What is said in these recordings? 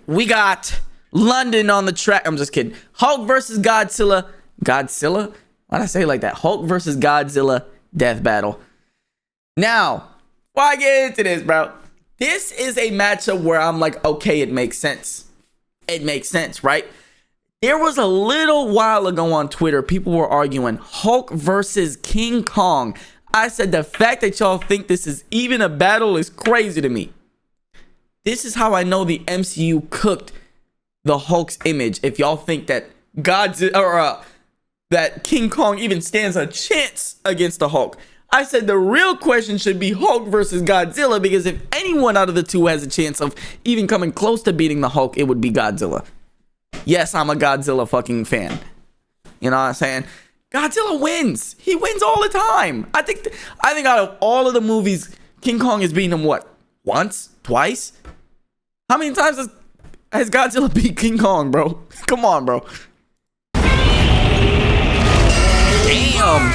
we got London on the track. I'm just kidding. Hulk versus Godzilla. Godzilla? Why'd I say it like that? Hulk versus Godzilla death battle. Now, before I get into this, bro, this is a matchup where I'm like, okay, it makes sense. It makes sense, right? There was a little while ago on Twitter, people were arguing Hulk versus King Kong. I said the fact that y'all think this is even a battle is crazy to me. This is how I know the MCU cooked the Hulk's image. If y'all think that that King Kong even stands a chance against the Hulk. I said the real question should be Hulk versus Godzilla, because if anyone out of the two has a chance of even coming close to beating the Hulk, it would be Godzilla. Yes, I'm a Godzilla fucking fan. You know what I'm saying? Godzilla wins. He wins all the time. I think out of all of the movies, King Kong has beaten him what? Once? Twice? How many times has Godzilla beat King Kong, bro? Come on, bro. Damn.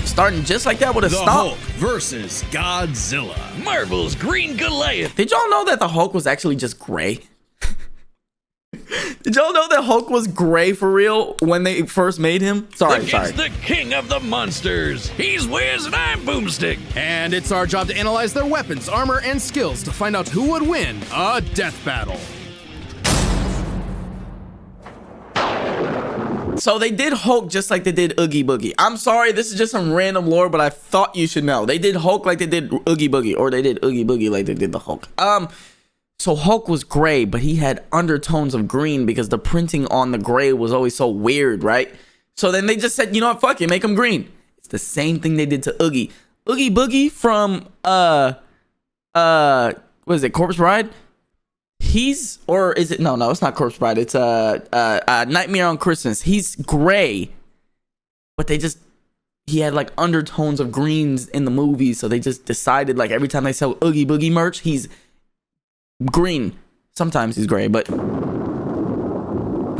Starting just like that with a stomp. Hulk versus Godzilla. Marvel's Green Goliath. Did y'all know that the Hulk was actually just gray? Did y'all know that Hulk was gray for real when they first made him? Sorry. The king of the monsters. He's Wiz and I'm Boomstick. And it's our job to analyze their weapons, armor, and skills to find out who would win a death battle. So they did Hulk just like they did Oogie Boogie. I'm sorry, this is just some random lore, but I thought you should know. They did Hulk like they did Oogie Boogie, or they did Oogie Boogie like they did the Hulk. So Hulk was gray, but he had undertones of green because the printing on the gray was always so weird, right? So then they just said, you know what, fuck it, make him green. It's the same thing they did to Oogie. Oogie Boogie from what is it, Corpse Bride? It's not Corpse Bride. It's Nightmare on Christmas. He's gray, but he had like undertones of greens in the movie, so they just decided like every time they sell Oogie Boogie merch, he's green. Sometimes he's gray, but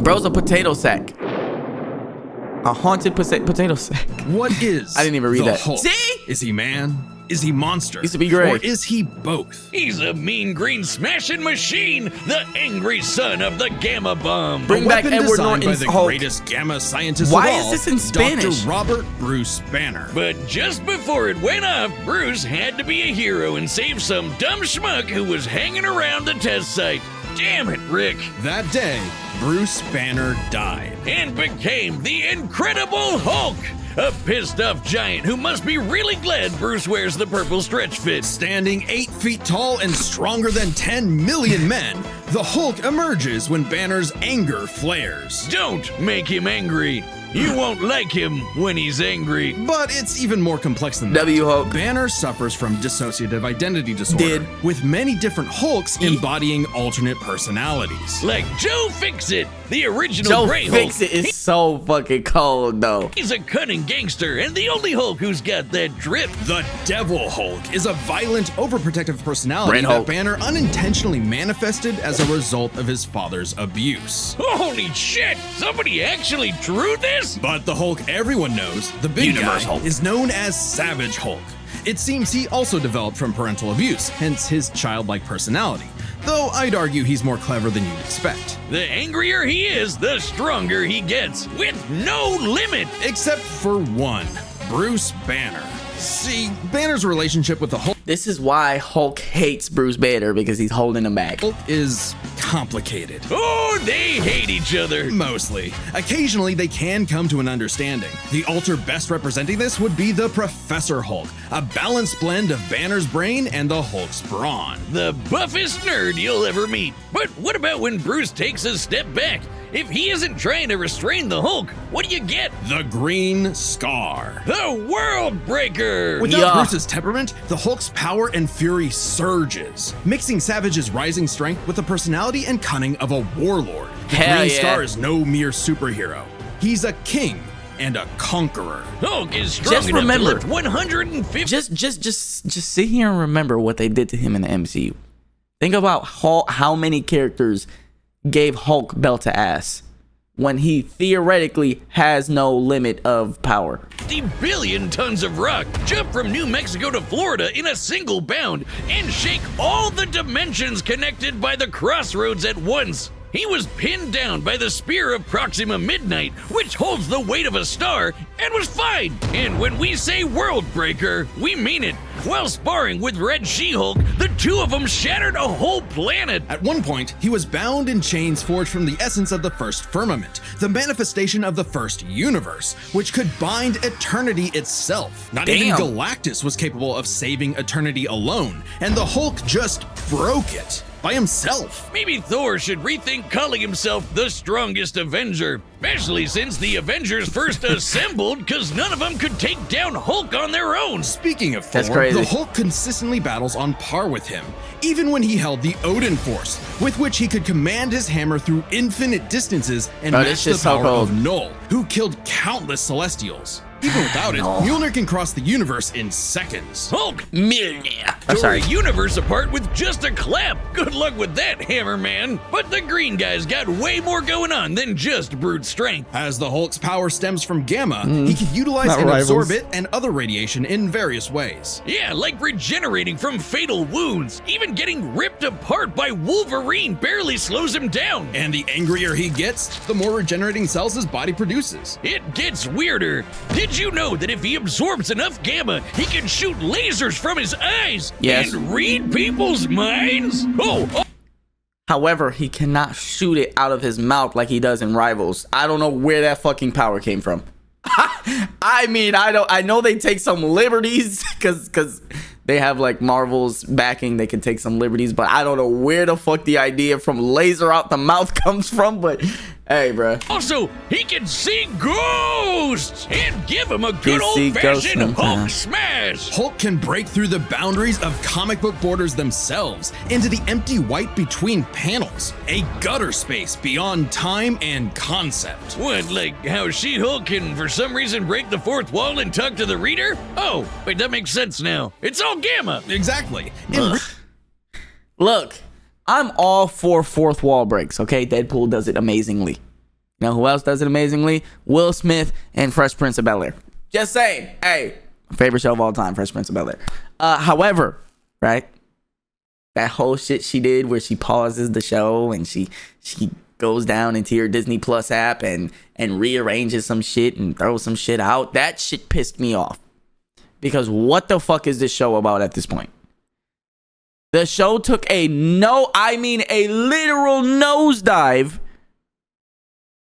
bro's a potato sack. A haunted potato sack. What is I didn't even read the that. Hulk? See? Is he man? Is he monster? Used to be gray. Or is he both? He's a mean green smashing machine, the angry son of the Gamma Bomb. Bring back Weapon Edward designed Norton's by the Hulk. greatest gamma scientist Why of is all, this in Spanish? Dr. Robert Bruce Banner. But just before it went off, Bruce had to be a hero and save some dumb schmuck who was hanging around the test site. Damn it, Rick. That day, Bruce Banner died. And became the Incredible Hulk, a pissed off giant who must be really glad Bruce wears the purple stretch fit. Standing 8 feet tall and stronger than 10 million men, the Hulk emerges when Banner's anger flares. Don't make him angry. You won't like him when he's angry. But it's even more complex than that. W Hulk. Banner suffers from dissociative identity disorder, with many different Hulks embodying alternate personalities. Like Joe Fixit, the original Joe Gray Hulk. Fixit is so fucking cold though. He's a cunning gangster and the only Hulk who's got that drip. The Devil Hulk is a violent, overprotective personality Brain that Hulk. Banner unintentionally manifested as a result of his father's abuse. Holy shit! Somebody actually drew this? But the Hulk everyone knows, the big Universe guy, Hulk. is known as Savage Hulk. It seems he also developed from parental abuse, hence his childlike personality. Though I'd argue he's more clever than you'd expect. The angrier he is, the stronger he gets, with no limit. Except for one, Bruce Banner. See, Banner's relationship with the Hulk This is why Hulk hates Bruce Banner, because he's holding him back. is complicated. Oh, they hate each other. Mostly. Occasionally, they can come to an understanding. The alter best representing this would be the Professor Hulk, a balanced blend of Banner's brain and the Hulk's brawn. The buffest nerd you'll ever meet. But what about when Bruce takes a step back? If he isn't trying to restrain the Hulk, what do you get? The Green Scar. The World Breaker! Without Yeah. Bruce's temperament, the Hulk's power and fury surges, mixing Savage's rising strength with the personality and cunning of a warlord. The Hell Green yeah. Scar is no mere superhero. He's a king and a conqueror. Hulk is strong Just enough remember- to lift 150. Just sit here and remember what they did to him in the MCU. Think about how many characters gave Hulk belt to ass. when he theoretically has no limit of power. 50 billion tons of rock, jump from New Mexico to Florida in a single bound, and shake all the dimensions connected by the crossroads at once. He was pinned down by the spear of Proxima Midnight, which holds the weight of a star, and was fine. And when we say world breaker, we mean it. While sparring with Red She-Hulk, the two of them shattered a whole planet. At one point, he was bound in chains forged from the essence of the first firmament, the manifestation of the first universe, which could bind eternity itself. Not even Galactus was capable of saving eternity alone, and the Hulk just broke it. By himself. Maybe Thor should rethink calling himself the strongest Avenger, especially since the Avengers first assembled because none of them could take down Hulk on their own. Speaking of That's Thor, crazy. the Hulk consistently battles on par with him, even when he held the Odin Force, with which he could command his hammer through infinite distances and match the power of Null, who killed countless Celestials. Even without it, Mjolnir can cross the universe in seconds. Hulk Mjolnir. tore a universe apart with just a clap. Good luck with that, Hammerman. But the green guy's got way more going on than just brute strength. As the Hulk's power stems from gamma, he can utilize and absorb it and other radiation in various ways. Yeah, like regenerating from fatal wounds. Even getting ripped apart by Wolverine barely slows him down. And the angrier he gets, the more regenerating cells his body produces. It gets weirder. Did you know that if he absorbs enough gamma, he can shoot lasers from his eyes Yes. and read people's minds? However, he cannot shoot it out of his mouth like he does in Rivals. I don't know where that fucking power came from. I mean, I know they take some liberties because they have like Marvel's backing. They can take some liberties, but I don't know where the fuck the idea from laser out the mouth comes from. But hey, bro. Also, he can see ghosts and give him a good see ghosts old-fashioned Hulk sometimes. smash. Hulk can break through the boundaries of comic book borders themselves into the empty white between panels, a gutter space beyond time and concept. What, like how She-Hulk can for some reason break the fourth wall and talk to the reader? Oh, wait, that makes sense now. It's all gamma. Exactly. Look, I'm all for fourth wall breaks, okay? Deadpool does it amazingly. You know who else does it amazingly? Will Smith and Fresh Prince of Bel-Air. Just saying. Hey, my favorite show of all time, Fresh Prince of Bel-Air. However, right? That whole shit she did where she pauses the show and she goes down into your Disney Plus app and rearranges some shit and throws some shit out. That shit pissed me off. Because what the fuck is this show about at this point? The show took a literal nosedive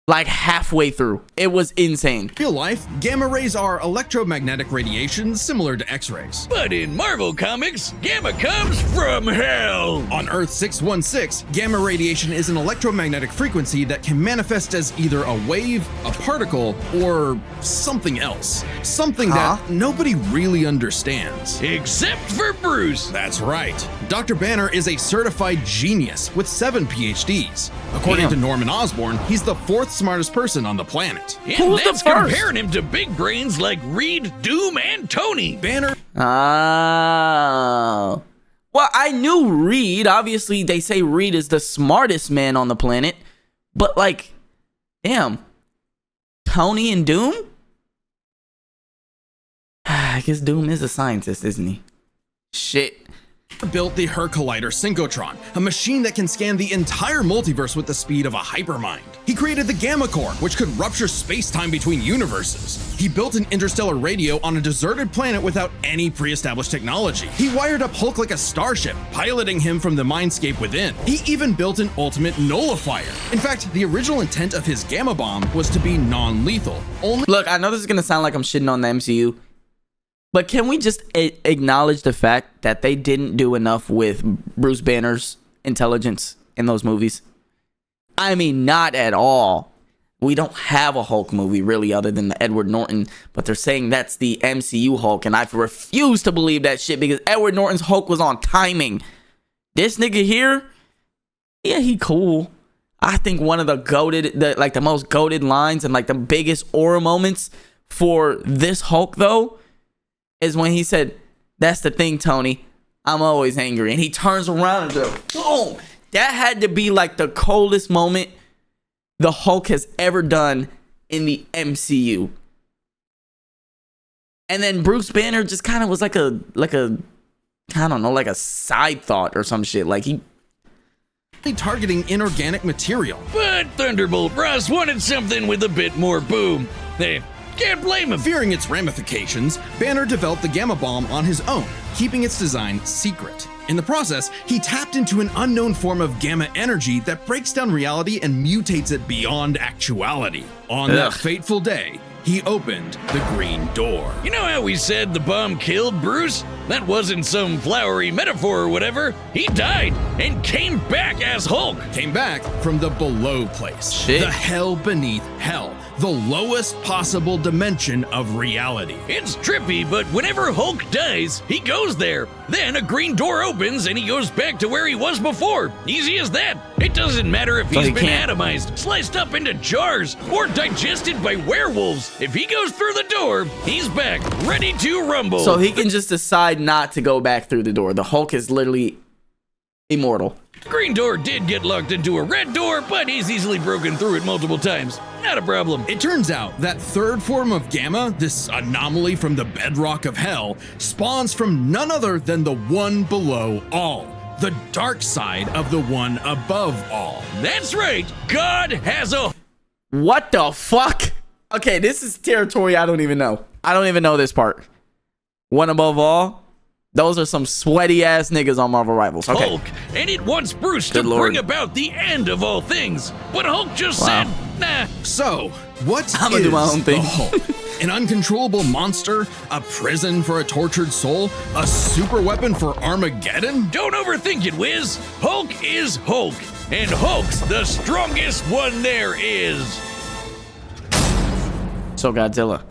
like halfway through. It was insane. In real life, gamma rays are electromagnetic radiation similar to X-rays. But in Marvel Comics, gamma comes from hell. On Earth 616, gamma radiation is an electromagnetic frequency that can manifest as either a wave, a particle, or something else. Something that nobody really understands. Except for Bruce. That's right. Dr. Banner is a certified genius with 7 PhDs. According to Norman Osborn, he's the 4th smartest person on the planet. And Who's the that's first? comparing him to big brains like Reed, Doom, and Tony. Banner Oh. Well, I knew Reed. Obviously, they say Reed is the smartest man on the planet. But like, damn. Tony and Doom? I guess Doom is a scientist, isn't he? Shit. built the Her Collider Synchrotron, a machine that can scan the entire multiverse with the speed of a hypermind. He created the Gamma Core, which could rupture space-time between universes. He built an interstellar radio on a deserted planet without any pre-established technology. He wired up Hulk like a starship, piloting him from the mindscape within. He even built an ultimate nullifier. In fact, the original intent of his Gamma Bomb was to be non-lethal. Look, I know this is gonna sound like I'm shitting on the MCU, but can we just acknowledge the fact that they didn't do enough with Bruce Banner's intelligence in those movies? I mean, not at all. We don't have a Hulk movie really other than the Edward Norton, but they're saying that's the MCU Hulk, and I refuse to believe that shit because Edward Norton's Hulk was on timing. This nigga here, yeah, he cool. I think one of the the most goated lines and like the biggest aura moments for this Hulk though is when he said, "That's the thing, Tony. I'm always angry." And he turns around and goes, boom. That had to be like the coldest moment the Hulk has ever done in the MCU. And then Bruce Banner just kind of was like a I don't know, like a side thought or some shit. Like he targeting inorganic material. But Thunderbolt Ross wanted something with a bit more boom. They can't blame him. Fearing its ramifications, Banner developed the Gamma Bomb on his own, keeping its design secret. In the process, he tapped into an unknown form of gamma energy that breaks down reality and mutates it beyond actuality. On that fateful day, he opened the Green Door. You know how we said the bomb killed Bruce? That wasn't some flowery metaphor or whatever. He died and came back as Hulk. Came back from the below place. Shit. The hell beneath hell. The lowest possible dimension of reality. It's trippy, but whenever Hulk dies, he goes there. Then a green door opens and he goes back to where he was before. Easy as that. It doesn't matter if he's been atomized, sliced up into jars, or digested by werewolves. If he goes through the door, he's back, ready to rumble. So he can just decide not to go back through the door. The Hulk is literally immortal. Green door did get locked into a red door, but he's easily broken through it multiple times. Not a problem. It turns out that third form of gamma, this anomaly from the bedrock of hell, spawns from none other than the one below all. The dark side of the one above all. That's right. God has a... What the fuck? Okay, this is territory I don't even know. I don't even know this part. One above all? Those are some sweaty ass niggas on Marvel Rivals. Okay. Hulk, and it wants Bruce to bring about the end of all things. But Hulk just said, nah. So, what I'm gonna do my own thing. The Hulk? An uncontrollable monster? A prison for a tortured soul? A super weapon for Armageddon? Don't overthink it, Wiz. Hulk is Hulk, and Hulk's the strongest one there is. So Godzilla.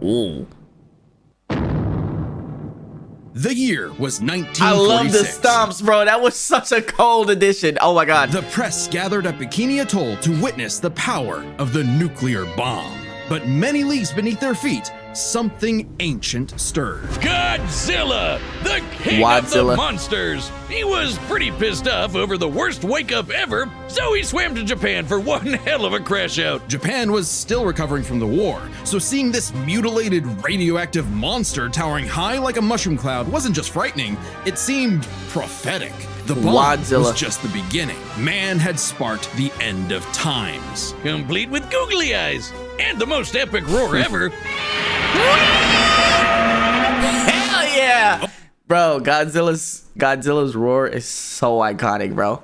Ooh. The year was 1946. I love the stomps, bro. That was such a cold edition. Oh my god. The press gathered at Bikini Atoll to witness the power of the nuclear bomb. But many leagues beneath their feet, something ancient stirred. Godzilla, the king of the monsters. He was pretty pissed off over the worst wake-up ever, so he swam to Japan for one hell of a crash out. Japan was still recovering from the war, so seeing this mutilated radioactive monster towering high like a mushroom cloud wasn't just frightening, it seemed prophetic. The bomb was just the beginning. Man had sparked the end of times. Complete with googly eyes. And the most epic roar ever. Hell yeah! Bro, Godzilla's roar is so iconic, bro.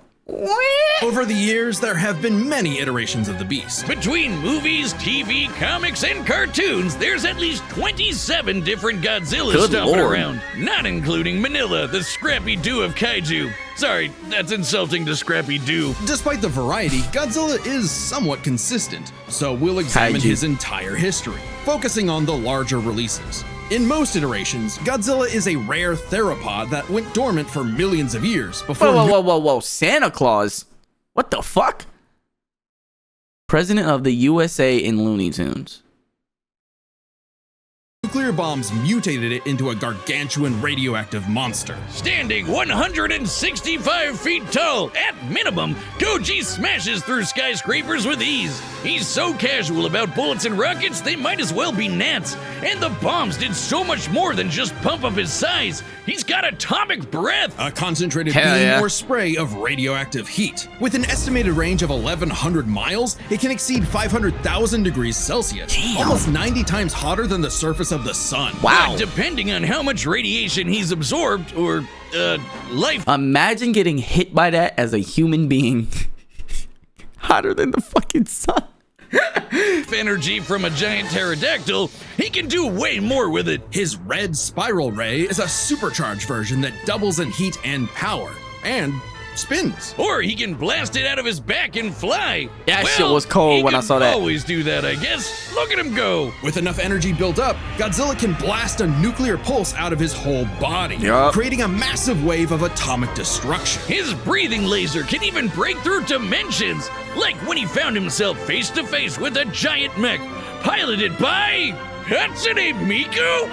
Over the years, there have been many iterations of the beast. Between movies, TV, comics, and cartoons, there's at least 27 different Godzillas stomping around. Not including Manila, the Scrappy-Doo of kaiju. Sorry, that's insulting to Scrappy-Doo. Despite the variety, Godzilla is somewhat consistent, so we'll examine his entire history, focusing on the larger releases. In most iterations, Godzilla is a rare theropod that went dormant for millions of years before— Whoa, Santa Claus? What the fuck? President of the USA in Looney Tunes. Nuclear bombs mutated it into a gargantuan radioactive monster. Standing 165 feet tall, at minimum, Goji smashes through skyscrapers with ease. He's so casual about bullets and rockets, they might as well be gnats. And the bombs did so much more than just pump up his size. He's got atomic breath. A concentrated beam or spray of radioactive heat. With an estimated range of 1,100 miles, it can exceed 500,000 degrees Celsius. Almost 90 times hotter than the surface of the sun. Wow. But depending on how much radiation he's absorbed, or, life. Imagine getting hit by that as a human being. Hotter than the fucking sun. Energy from a giant pterodactyl, he can do way more with it. His red spiral ray is a supercharged version that doubles in heat and power, and spins. Or he can blast it out of his back and fly. That shit was cold when I saw that. He can always do that, I guess. Look at him go. With enough energy built up, Godzilla can blast a nuclear pulse out of his whole body, creating a massive wave of atomic destruction. His breathing laser can even break through dimensions, like when he found himself face to face with a giant mech, piloted by Hatsune Miku?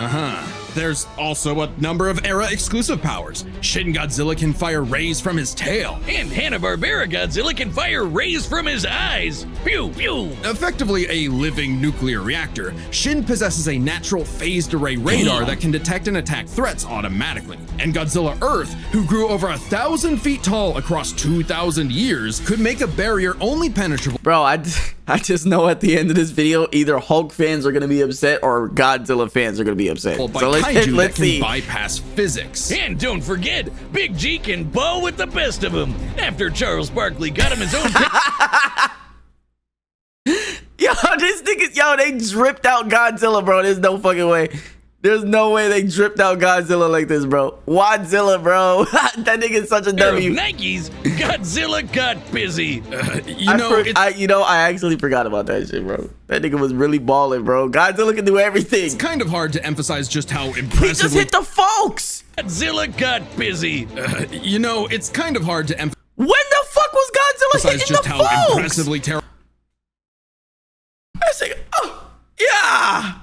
There's also a number of era-exclusive powers. Shin Godzilla can fire rays from his tail. And Hanna-Barbera Godzilla can fire rays from his eyes. Pew, pew. Effectively a living nuclear reactor, Shin possesses a natural phased array radar that can detect and attack threats automatically. And Godzilla Earth, who grew over 1,000 feet tall across 2,000 years, could make a barrier only penetrable. Bro, I just know at the end of this video, either Hulk fans are gonna be upset or Godzilla fans are gonna be upset. By So kaiju let's that can see. bypass physics. And don't forget, Big G can ball with the best of them. After Charles Barkley got him his own Yo, this nigga, yo, they dripped out Godzilla, bro. There's no fucking way. There's no way they dripped out Godzilla like this, bro. Wadzilla, bro. That nigga's such a pair of W. Nikes. Godzilla got busy. I actually forgot about that shit, bro. That nigga was really balling, bro. Godzilla can do everything. It's kind of hard to emphasize just how He impressive. just hit the folks. Godzilla got busy. It's kind of hard to When the fuck was Godzilla emphasize hitting just the how folks? impressively terrible. That nigga, oh, yeah.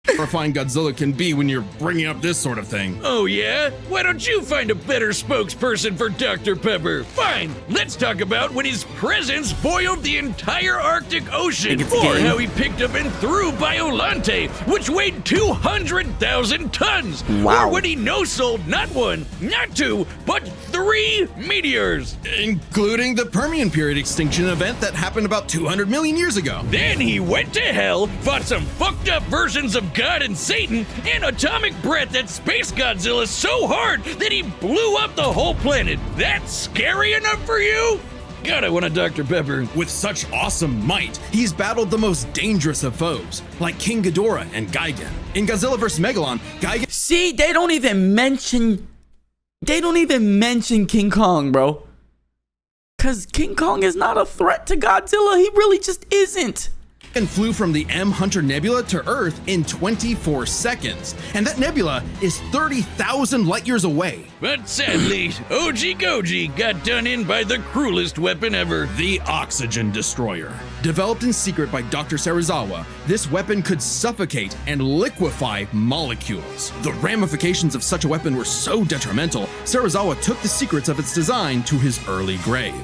Terrifying Godzilla can be when you're bringing up this sort of thing. Oh yeah? Why don't you find a better spokesperson for Dr. Pepper? Fine, let's talk about when his presence boiled the entire Arctic Ocean, Think it's a or game? how he picked up and threw Biolante, which weighed 200,000 tons, Wow. or when he no-sold not one, not two, but 3 meteors. Including the Permian period extinction event that happened about 200 million years ago. Then he went to hell, fought some fucked up versions of God and Satan, and atomic breath at Space Godzilla so hard that he blew up the whole planet. That's scary enough for you? God, I want a Dr. Pepper. With such awesome might, he's battled the most dangerous of foes, like King Ghidorah and Gigan. In Godzilla vs. Megalon, Gigan See, they don't even mention King Kong, bro. Cause King Kong is not a threat to Godzilla. He really just isn't. flew from the M Hunter Nebula to Earth in 24 seconds, and that nebula is 30,000 light years away. But sadly, OG Goji got done in by the cruelest weapon ever. The Oxygen Destroyer. Developed in secret by Dr. Serizawa, this weapon could suffocate and liquefy molecules. The ramifications of such a weapon were so detrimental, Serizawa took the secrets of its design to his early grave.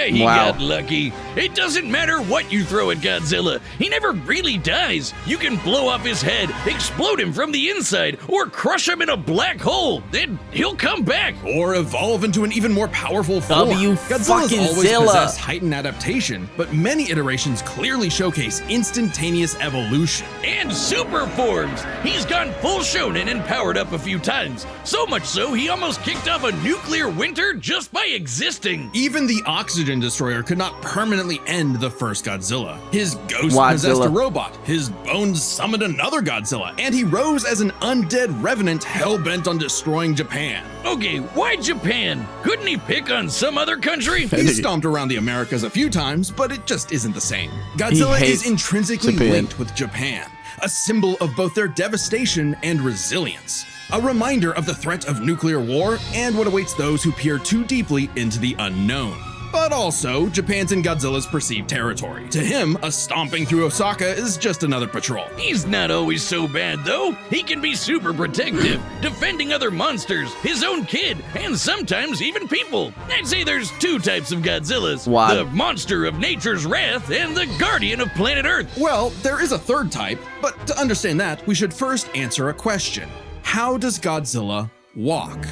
He Wow. got lucky. It doesn't matter what you throw at Godzilla. He never really dies. You can blow up his head, explode him from the inside, or crush him in a black hole. Then he'll come back. Or evolve into an even more powerful form. Godzilla's fucking always Zilla. possessed heightened adaptation, but many iterations clearly showcase instantaneous evolution. And super forms. He's gone full shonen and powered up a few times. So much so, he almost kicked off a nuclear winter just by existing. Even the Oxygen Destroyer could not permanently end the first Godzilla. His ghost possessed a Wadzilla. robot, his bones summoned another Godzilla, and he rose as an undead revenant hell-bent on destroying Japan. Okay, why Japan? Couldn't he pick on some other country? He stomped around the Americas a few times, but it just isn't the same. Godzilla hates is intrinsically Japan. linked with Japan, a symbol of both their devastation and resilience. A reminder of the threat of nuclear war and what awaits those who peer too deeply into the unknown. But also, Japan's in Godzilla's perceived territory. To him, a stomping through Osaka is just another patrol. He's not always so bad, though. He can be super protective, defending other monsters, his own kid, and sometimes even people. I'd say there's 2 types of Godzillas. What? The monster of nature's wrath and the guardian of planet Earth. Well, there is a third type, but to understand that, we should first answer a question. How does Godzilla walk?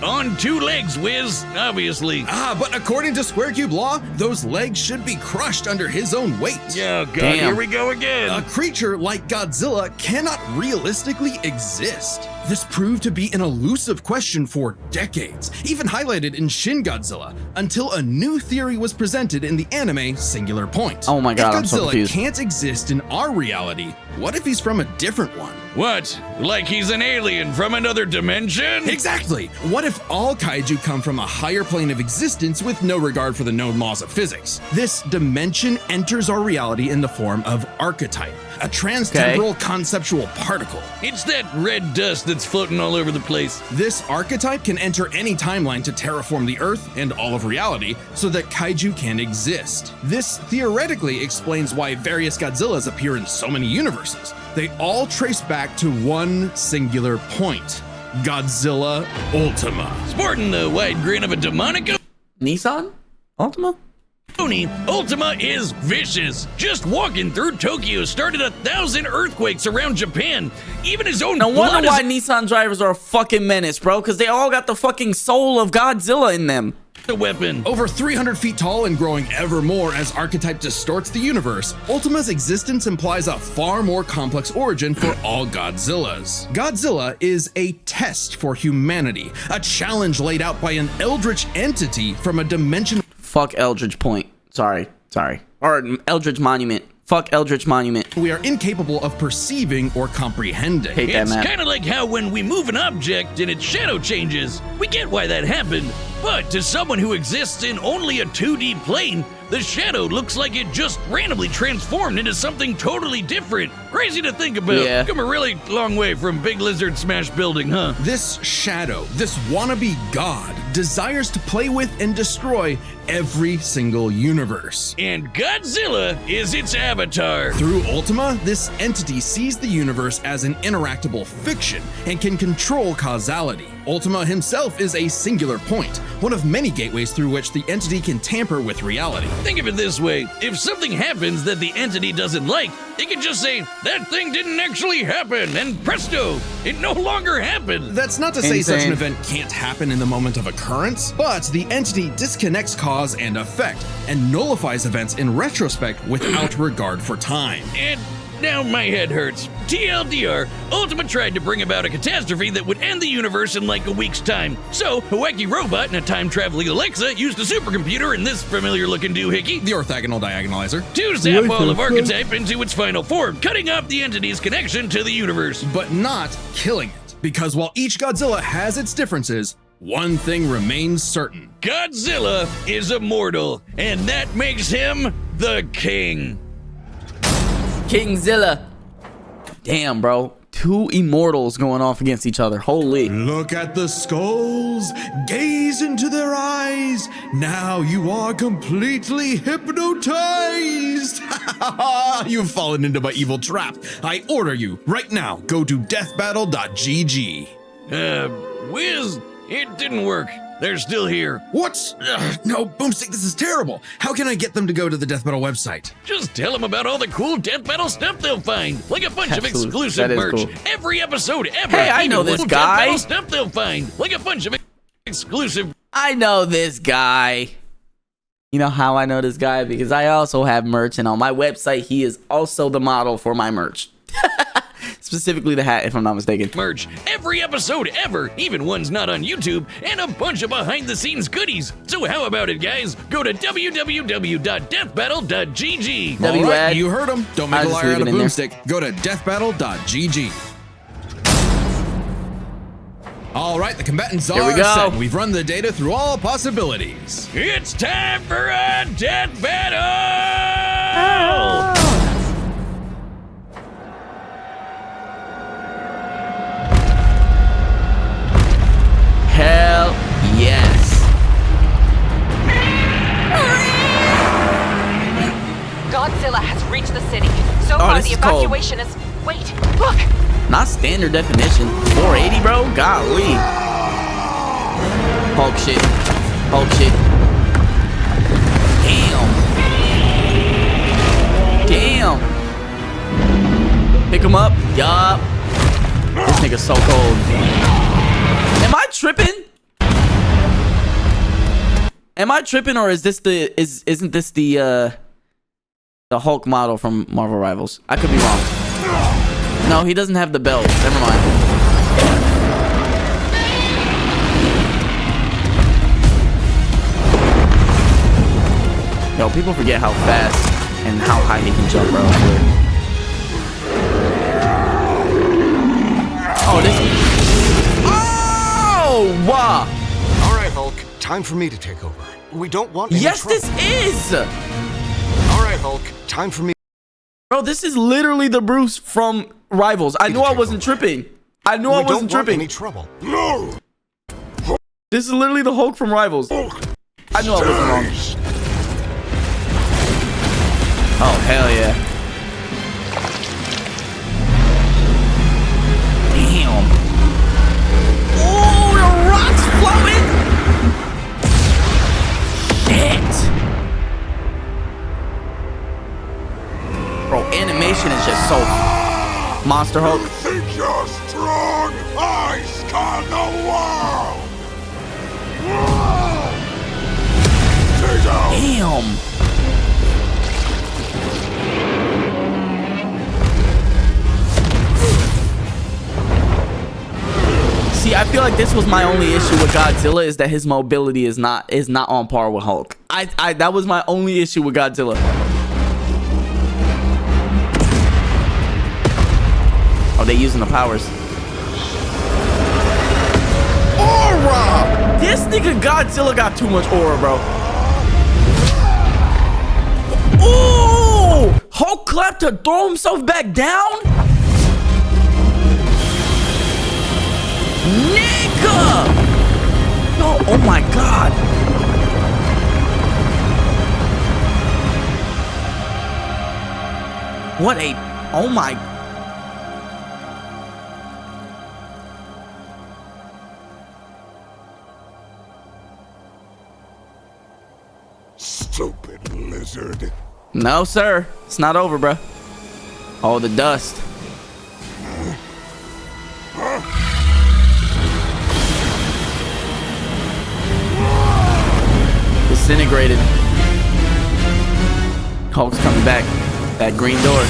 On 2 legs, Wiz, obviously. But according to Square Cube law, those legs should be crushed under his own weight. Oh, God, Damn. here we go again. A creature like Godzilla cannot realistically exist. This proved to be an elusive question for decades, even highlighted in Shin Godzilla, until a new theory was presented in the anime Singular Point. Oh my God, if I'm so Godzilla confused. can't exist in our reality, what if he's from a different one? What? Like he's an alien from another dimension? Exactly! What if all kaiju come from a higher plane of existence with no regard for the known laws of physics? This dimension enters our reality in the form of archetype, a transtemporal conceptual particle. It's that red dust that's floating all over the place. This archetype can enter any timeline to terraform the Earth and all of reality so that kaiju can exist. This theoretically explains why various Godzillas appear in so many universes. They all trace back to one singular point: Godzilla Ultima. Sporting the wide grin of a demonic Nissan? Ultima? Oni, Ultima is vicious. Just walking through Tokyo started 1,000 earthquakes around Japan. Even his own No wonder blood why is Nissan drivers are a fucking menace, bro. Because they all got the fucking soul of Godzilla in them. a weapon. Over 300 feet tall and growing ever more as archetype distorts the universe, Ultima's existence implies a far more complex origin for all Godzillas. Godzilla is a test for humanity, a challenge laid out by an eldritch entity from a dimension. Fuck Eldritch Point. Sorry. Or Eldritch Monument. Fuck Eldritch Monument. We are incapable of perceiving or comprehending. Hate that It's map. kind of like how when we move an object and its shadow changes. We get why that happened. But to someone who exists in only a 2D plane, the shadow looks like it just randomly transformed into something totally different. Crazy to think about. Yeah. Come a really long way from Big Lizard Smash Building, huh? This shadow, this wannabe god, desires to play with and destroy every single universe. And Godzilla is its avatar. Through Ultima, this entity sees the universe as an interactable fiction and can control causality. Ultima himself is a singular point, one of many gateways through which the entity can tamper with reality. Think of it this way. If something happens that the entity doesn't like, it can just say, that thing didn't actually happen, and presto, it no longer happened. That's not to say such Insane. an event can't happen in the moment of occurrence, but the entity disconnects cause and effect and nullifies events in retrospect without regard for time. And now my head hurts. TLDR, Ultima tried to bring about a catastrophe that would end the universe in like a week's time. So, a wacky robot and a time-traveling Alexa used a supercomputer and this familiar-looking doohickey The orthogonal diagonalizer. to zap all of Archetype into its final form, cutting off the entity's connection to the universe. But not killing it. Because while each Godzilla has its differences, one thing remains certain. Godzilla is immortal, and that makes him the king. King Zilla. Damn, bro. Two immortals going off against each other. Holy. Look at the skulls, gaze into their eyes. Now you are completely hypnotized. You've fallen into my evil trap. I order you right now, go to deathbattle.gg. Wiz, it didn't work. They're still here. What? No, Boomstick, this is terrible. How can I get them to go to the Death Battle website? Just tell them about all the cool Death Battle stuff they'll find, like a bunch of Absolutely. exclusive That is merch. cool. Every episode ever. Hey, I Even know this cool guy. Death Battle stuff they'll find, like a bunch of exclusive. I know this guy. You know how I know this guy? Because I also have merch, and on my website, he is also the model for my merch. Specifically the hat, if I'm not mistaken. Merch every episode ever, even ones not on YouTube, and a bunch of behind the scenes goodies. So how about it, guys? Go to www.deathbattle.gg. W All right, ad. you heard him. Don't make I'll a just liar leave out it of in there. Boomstick. Go to deathbattle.gg. All right, the combatants Here we are go. set. We've run the data through all possibilities. It's time for a death battle! Hell yes. Godzilla has reached the city. So Oh, far, this the is cold. evacuation is. Wait, look! Not standard definition. 480, bro? Golly. Hulk shit. Hulk shit. Damn. Pick him up. Yup. This nigga's so cold. Am I tripping? Am I tripping, or is this isn't this the Hulk model from Marvel Rivals? I could be wrong. No, he doesn't have the belt. Never mind. Yo, people forget how fast and how high he can jump, bro. Oh, this. Oh, wow. All right, Hulk. Time for me to take over. We don't want any Yes, trouble. this is. All right, Hulk. Time for me. Bro, this is literally the Bruce from Rivals. I knew I wasn't tripping. I knew I We don't wasn't want tripping. any trouble. No. This is literally the Hulk from Rivals. I knew I wasn't wrong. Oh, hell yeah. Monster Hulk. You think you're strong? I scan the world! Take out! Damn. See, I feel like this was my only issue with Godzilla, is that his mobility is not on par with Hulk. That was my only issue with Godzilla. Oh, they using the powers. Aura! This nigga Godzilla got too much aura, bro. Ooh! Hulk clapped to throw himself back down? Nigga! No, oh my god. What a... Oh my... Stupid lizard. No, sir. It's not over, bro. Oh, the dust. Disintegrated. Hulk's coming back. That green door.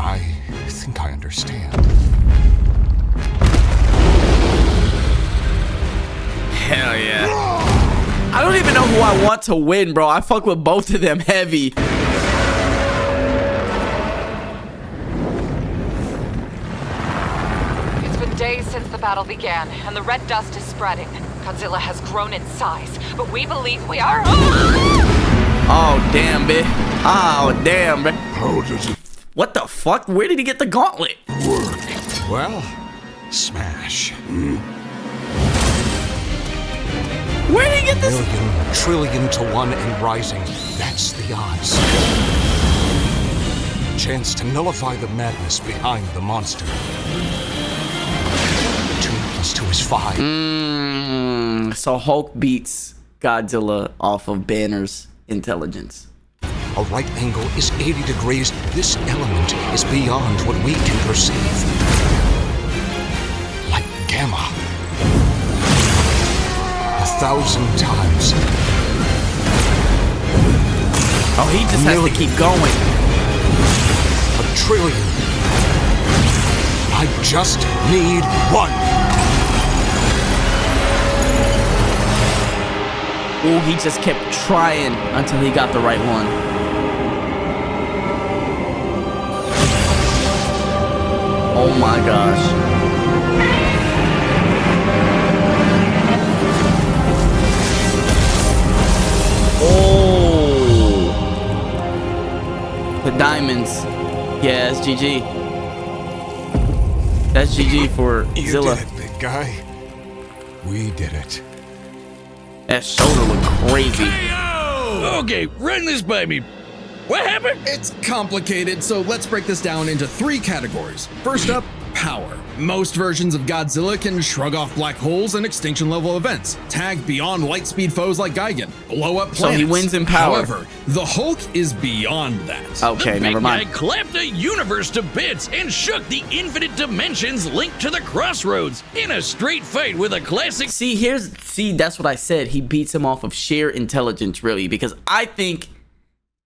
I think I understand. Hell yeah. I don't even know who I want to win, bro. I fuck with both of them heavy. It's been days since the battle began, and the red dust is spreading. Godzilla has grown in size, but we believe we are... Oh, damn, bitch. Oh, damn, bro. How does it What the fuck? Where did he get the gauntlet? work? Well, smash. Where did he get this? Million, trillion to one and rising. That's the odds. Chance to nullify the madness behind the monster. 2 + 2 is 5. So Hulk beats Godzilla off of Banner's intelligence. A right angle is 80 degrees. This element is beyond what we can perceive. Like gamma. 1,000 times. Oh, he just has to keep going. 1 trillion. I just need one. Ooh, he just kept trying until he got the right one. Oh my gosh. Oh. The diamonds. Yeah, that's GG. That's GG for You Zilla. did it, big guy. We did it. That shoulder looked crazy. Okay, run this by me. What happened? It's complicated, so let's break this down into 3 categories. First up, power. Most versions of Godzilla can shrug off black holes and extinction level events, tag beyond light speed foes like Gigan, blow up planets. So he wins in power. However, the Hulk is beyond that. Okay, The never big mind. guy clapped a universe to bits and shook the infinite dimensions linked to the crossroads in a straight fight with a classic. See, that's what I said. He beats him off of sheer intelligence, really, because I think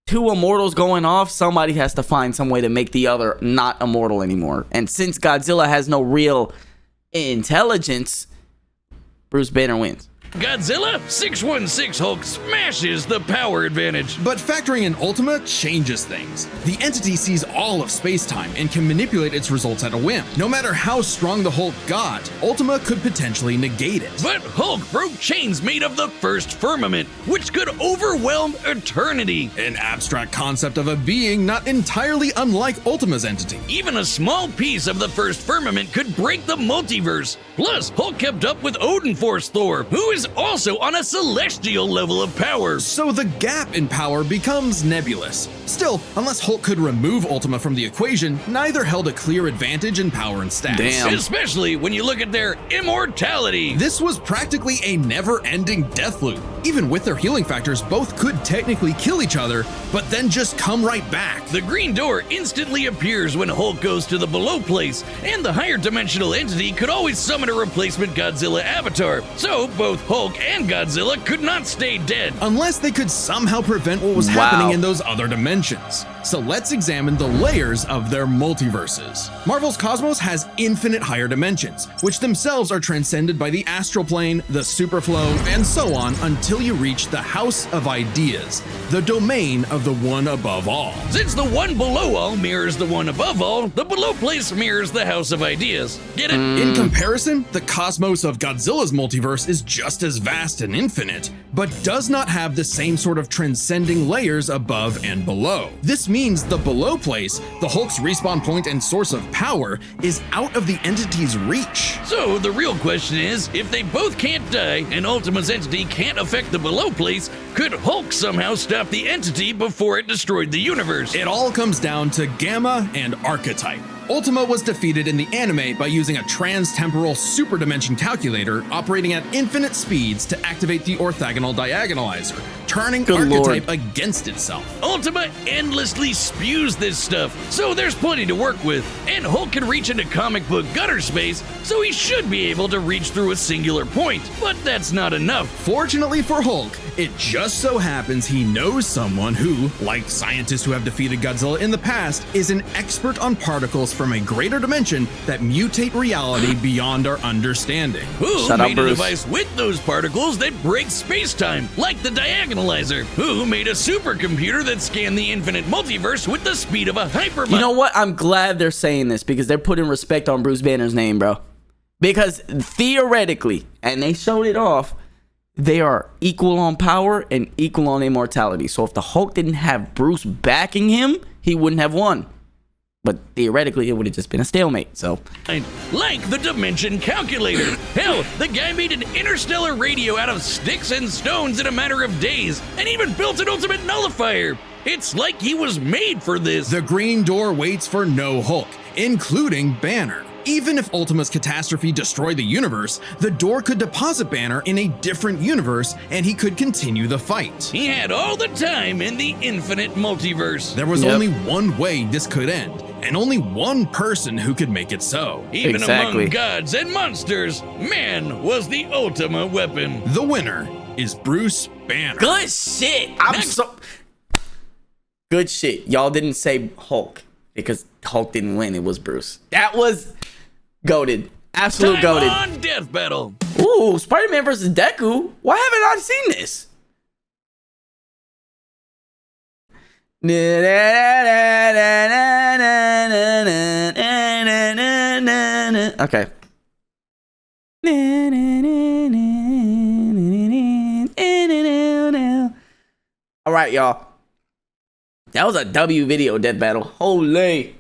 2 immortals going off, somebody has to find some way to make the other not immortal anymore. And since Godzilla has no real intelligence, Bruce Banner wins. Godzilla 616 Hulk smashes the power advantage. But factoring in Ultima changes things. The entity sees all of space-time and can manipulate its results at a whim. No matter how strong the Hulk got, Ultima could potentially negate it. But Hulk broke chains made of the first firmament, which could overwhelm eternity. An abstract concept of a being not entirely unlike Ultima's entity. Even a small piece of the first firmament could break the multiverse. Plus, Hulk kept up with Odin Force Thor, who is is also on a celestial level of power. So the gap in power becomes nebulous. Still, unless Hulk could remove Ultima from the equation, neither held a clear advantage in power and stats. Damn. Especially when you look at their immortality. This was practically a never-ending death loop. Even with their healing factors, both could technically kill each other, but then just come right back. The green door instantly appears when Hulk goes to the below place, and the higher dimensional entity could always summon a replacement Godzilla avatar, so both Hulk and Godzilla could not stay dead. Unless they could somehow prevent what was happening in those other dimensions. So let's examine the layers of their multiverses. Marvel's cosmos has infinite higher dimensions, which themselves are transcended by the astral plane, the superflow, and so on until you reach the House of Ideas, the domain of the one above all. Since the one below all mirrors the one above all, the below place mirrors the House of Ideas. Get it? In comparison, the cosmos of Godzilla's multiverse is just as vast and infinite, but does not have the same sort of transcending layers above and below. This means the below place, the Hulk's respawn point and source of power, is out of the entity's reach. So the real question is, if they both can't die and Ultima's entity can't affect the below place, could Hulk somehow stop the entity before it destroyed the universe? It all comes down to Gamma and Archetype. Ultima was defeated in the anime by using a trans-temporal superdimension calculator operating at infinite speeds to activate the orthogonal diagonalizer, turning Archetype against itself. Ultima endlessly spews this stuff, so there's plenty to work with. And Hulk can reach into comic book gutter space, so he should be able to reach through a singular point. But that's not enough. Fortunately for Hulk, it just so happens he knows someone who, like scientists who have defeated Godzilla in the past, is an expert on particles from a greater dimension that mutate reality beyond our understanding. Who made a device with those particles that breaks space-time, like the diagonalizer? Who made a supercomputer that scanned the infinite multiverse with the speed of a hypermind? You know what? I'm glad they're saying this because they're putting respect on Bruce Banner's name, bro. Because theoretically, and they showed it off, they are equal on power and equal on immortality. So if the Hulk didn't have Bruce backing him, he wouldn't have won. But theoretically, it would have just been a stalemate, so. Like the dimension calculator. Hell, the guy made an interstellar radio out of sticks and stones in a matter of days, and even built an ultimate nullifier. It's like he was made for this. The green door waits for no Hulk, including Banner. Even if Ultima's catastrophe destroyed the universe, the door could deposit Banner in a different universe and he could continue the fight. He had all the time in the infinite multiverse. There was only one way this could end, and only one person who could make it so. Even among gods and monsters, man was the Ultima weapon. The winner is Bruce Banner. Good shit. Good shit. Y'all didn't say Hulk because Hulk didn't win. It was Bruce. That was goated. Absolute goated. On Death Battle. Ooh, Spider-Man versus Deku. Why haven't I seen this? Okay. All right, y'all. That was a W video death battle. Holy.